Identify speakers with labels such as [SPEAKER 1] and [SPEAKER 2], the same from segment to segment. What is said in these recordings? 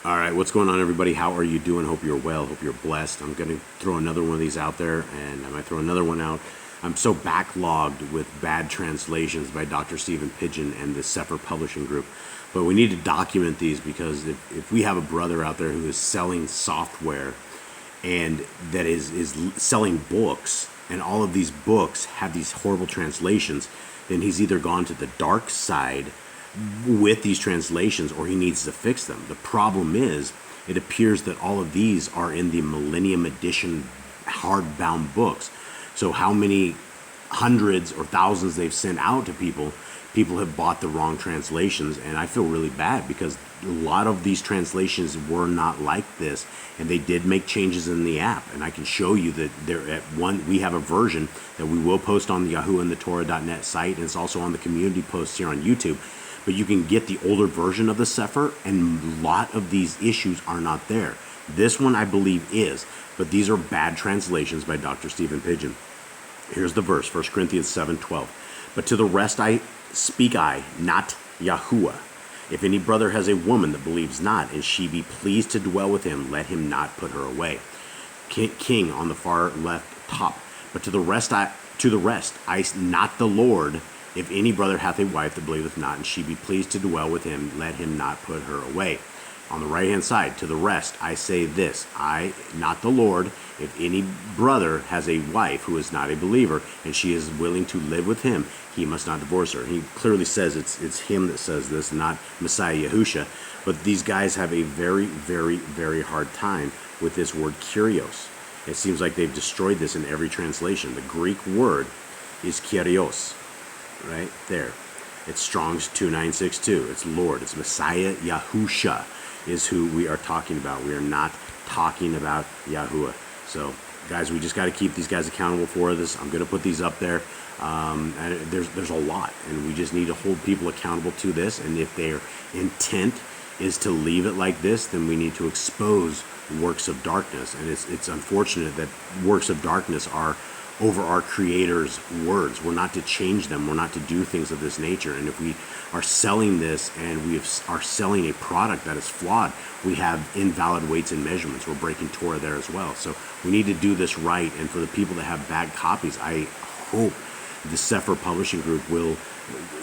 [SPEAKER 1] All right, what's going on, everybody? How are you doing? Hope you're well. Hope you're blessed. I'm going to throw another one of these out there, and I might throw another one out. I'm so backlogged with bad translations by Dr. Stephen Pidgeon and the Cepher Publishing Group. But we need to document these because if we have a brother out there who is selling software and that is selling books, and all of these books have these horrible translations, then he's either gone to the dark side with these translations or he needs to fix them. The problem is, it appears that all of these are in the Millennium Edition hardbound books. So how many hundreds or thousands they've sent out to people have bought the wrong translations, and I feel really bad because a lot of these translations were not like this, and they did make changes in the app. And I can show you that there at one we have a version that we will post on the Yahoo and the Torah.net site, and it's also on the community posts here on YouTube. But you can get the older version of the Cepher, and a lot of these issues are not there. This one I believe is, but these are bad translations by Dr. Stephen Pidgeon. Here's the verse, 1 Corinthians 7:12. But to the rest I speak I, not Yahuwah. If any brother has a woman that believes not, and she be pleased to dwell with him, let him not put her away. King on the far left top. But to the rest I, not the Lord. If any brother hath a wife that believeth not, and she be pleased to dwell with him, let him not put her away. On the right-hand side, to the rest, I say this, I, not the Lord, if any brother has a wife who is not a believer, and she is willing to live with him, he must not divorce her. He clearly says it's him that says this, not Messiah Yahusha. But these guys have a very, very, very hard time with this word kyrios. It seems like they've destroyed this in every translation. The Greek word is kyrios. Right there. It's Strong's 2962. It's Lord. It's Messiah Yahusha is who we are talking about. We are not talking about Yahuwah. So, guys, we just got to keep these guys accountable for this. I'm going to put these up there. And there's a lot, and we just need to hold people accountable to this. And if their intent is to leave it like this, then we need to expose works of darkness. And it's unfortunate that works of darkness are over our Creator's words. We're not to change them. We're not to do things of this nature. And if we are selling this and we are selling a product that is flawed, we have invalid weights and measurements. We're breaking Torah there as well. So we need to do this right. And for the people that have bad copies, I hope the Cepher Publishing Group will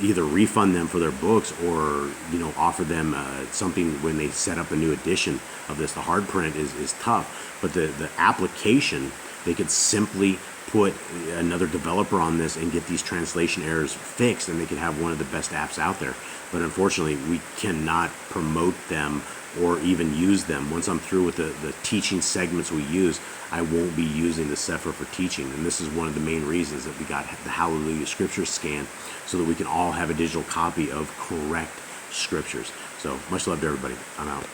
[SPEAKER 1] either refund them for their books or, offer them something when they set up a new edition of this. The hard print is tough, but the application, they could simply put another developer on this and get these translation errors fixed, and they can have one of the best apps out there. But unfortunately, we cannot promote them or even use them. Once I'm through with the teaching segments we use, I won't be using the Cepher for teaching. And this is one of the main reasons that we got the Hallelujah Scriptures scan, so that we can all have a digital copy of correct scriptures. So much love to everybody. I'm out.